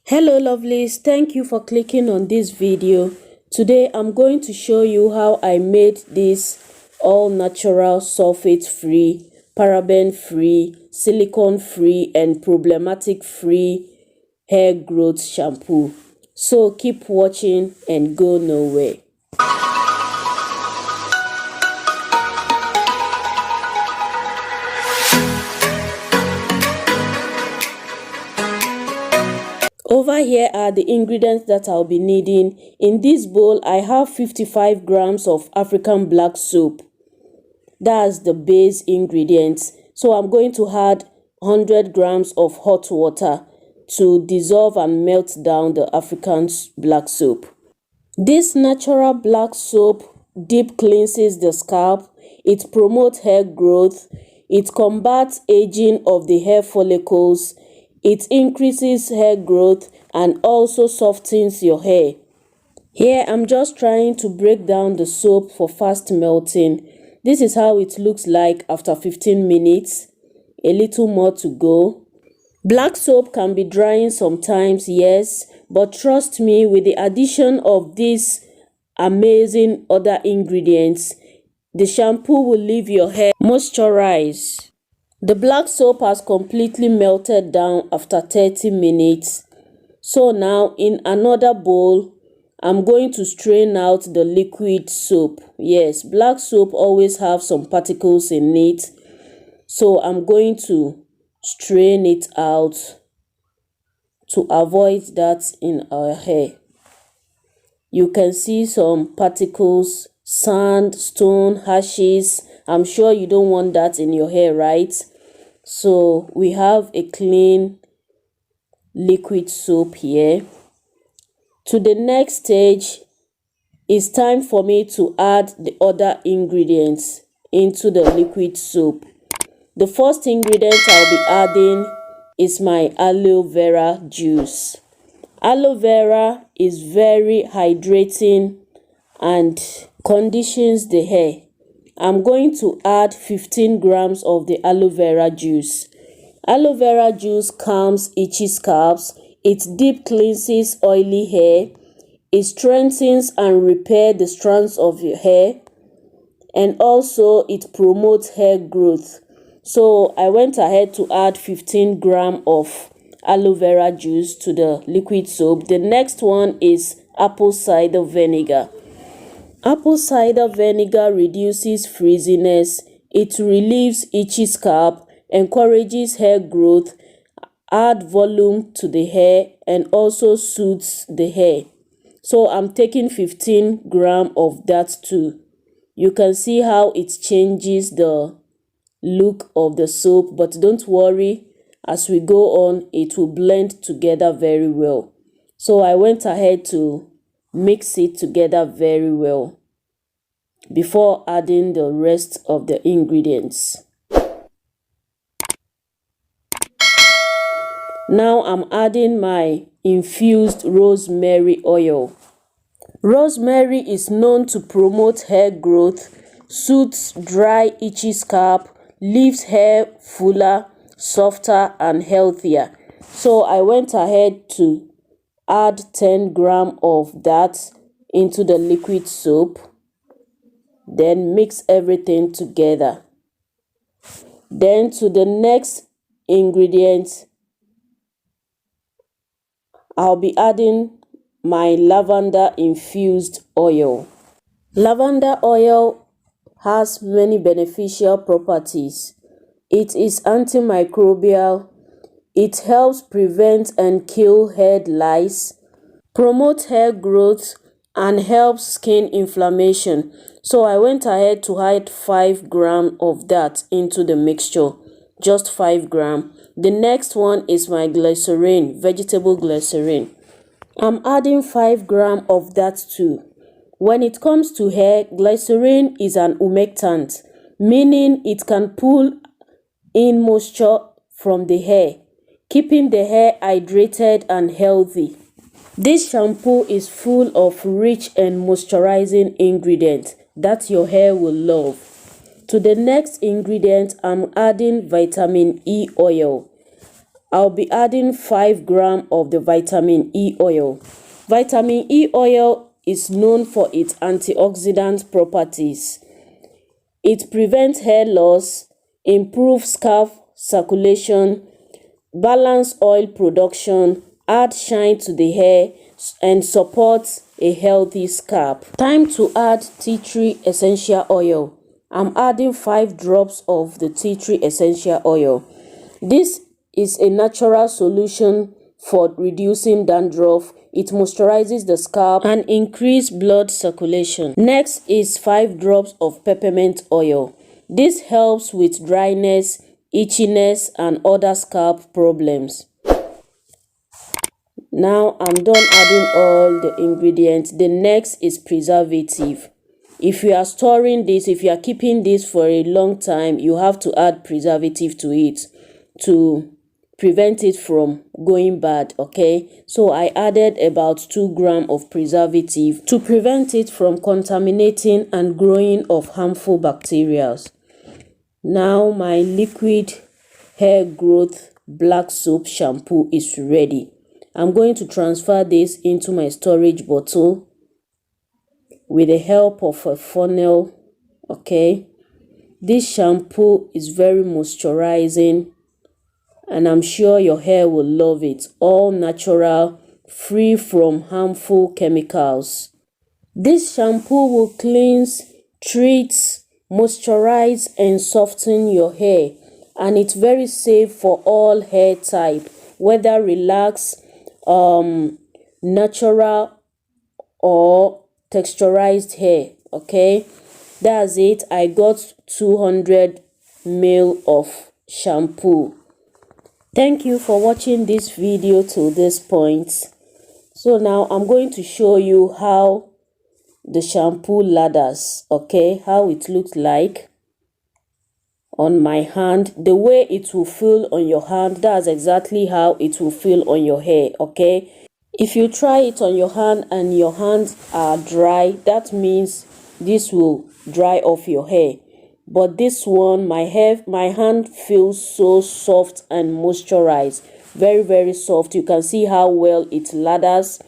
Hello lovelies, thank you for clicking on this video. Today I'm going to show you how I made this all natural, sulfate free, paraben free, silicone free and problematic free hair growth shampoo. So keep watching and go nowhere. Over here are the ingredients that I'll be needing. In this bowl, I have 55 grams of African black soap. That's the base ingredients. So I'm going to add 100 grams of hot water to dissolve and melt down the African black soap. This natural black soap deep cleanses the scalp. It promotes hair growth. It combats aging of the hair follicles. It increases hair growth and also softens your hair. Here I'm just trying to break down the soap for fast melting. This is how it looks like after 15 minutes. A little more to go. Black soap can be drying sometimes, yes, but trust me, with the addition of these amazing other ingredients, the shampoo will leave your hair moisturized. The black soap has completely melted down after 30 minutes. So now in another bowl, I'm going to strain out the liquid soap. Yes, black soap always have some particles in it. So I'm going to strain it out to avoid that in our hair. You can see some particles, sand, stone, ashes. I'm sure you don't want that in your hair, right? So we have a clean liquid soap here. To the next stage, it's time for me to add the other ingredients into the liquid soap. The first ingredient I'll be adding is my aloe vera juice. Aloe vera is very hydrating and conditions the hair. I'm going to add 15 grams of the aloe vera juice. Aloe vera juice calms itchy scalps. It deep cleanses oily hair. It strengthens and repairs the strands of your hair. And also it promotes hair growth. So I went ahead to add 15 grams of aloe vera juice to the liquid soap. The next one is apple cider vinegar. Apple cider vinegar reduces frizziness, it relieves itchy scalp, encourages hair growth, adds volume to the hair, and also soothes the hair. So I'm taking 15 grams of that too. You can see how it changes the look of the soap, but don't worry, as we go on, it will blend together very well. So I went ahead to mix it together very well before adding the rest of the ingredients. Now I'm adding my infused rosemary oil. Rosemary is known to promote hair growth, soothes dry itchy scalp, leaves hair fuller, softer and healthier. So I went ahead to add 10 grams of that into the liquid soap. Then mix everything together. Then to the next ingredient, I'll be adding my lavender infused oil. Lavender oil has many beneficial properties. It is antimicrobial. It helps prevent and kill hair lice, promotes hair growth, and helps skin inflammation. So I went ahead to add 5 grams of that into the mixture, just 5 grams. The next one is my glycerin, vegetable glycerin. I'm adding 5 grams of that too. When it comes to hair, glycerin is an humectant, meaning it can pull in moisture from the hair, keeping the hair hydrated and healthy. This shampoo is full of rich and moisturizing ingredients that your hair will love. To the next ingredient, I'm adding vitamin E oil. I'll be adding 5 grams of the vitamin E oil. Vitamin E oil is known for its antioxidant properties. It prevents hair loss, improves scalp circulation, balance oil production, add shine to the hair, and supports a healthy scalp. Time to add tea tree essential oil. I'm adding 5 drops of the tea tree essential oil. This is a natural solution for reducing dandruff. It moisturizes the scalp and increases blood circulation. Next is 5 drops of peppermint oil. This helps with dryness, itchiness, and other scalp problems. Now I'm done adding all the ingredients. The next is preservative. If you are storing this, if you are keeping this for a long time, you have to add preservative to it to prevent it from going bad. Okay, so I added about 2 grams of preservative to prevent it from contaminating and growing of harmful bacteria. Now my liquid hair growth black soap shampoo is ready. I'm going to transfer this into my storage bottle with the help of a funnel. Okay, this shampoo is very moisturizing and I'm sure your hair will love it. All natural, free from harmful chemicals. This shampoo will cleanse, treat, moisturize and soften your hair, and it's very safe for all hair type, whether relaxed, natural or texturized hair. Okay, that's it. I got 200 ml of shampoo. Thank you for watching this video to this point. So now I'm going to show you how the shampoo lathers, okay, how it looks like on my hand. The way it will feel on your hand, that's exactly how it will feel on your hair. Okay, if you try it on your hand and your hands are dry, that means this will dry off your hair. But this one, my hand feels so soft and moisturized, very soft. You can see how well it lathers.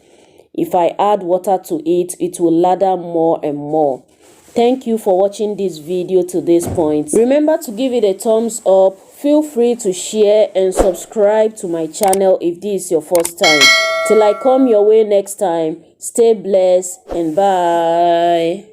If I add water to it, it will lather more and more. Thank you for watching this video to this point. Remember to give it a thumbs up. Feel free to share and subscribe to my channel if this is your first time. Till I come your way next time, stay blessed and bye.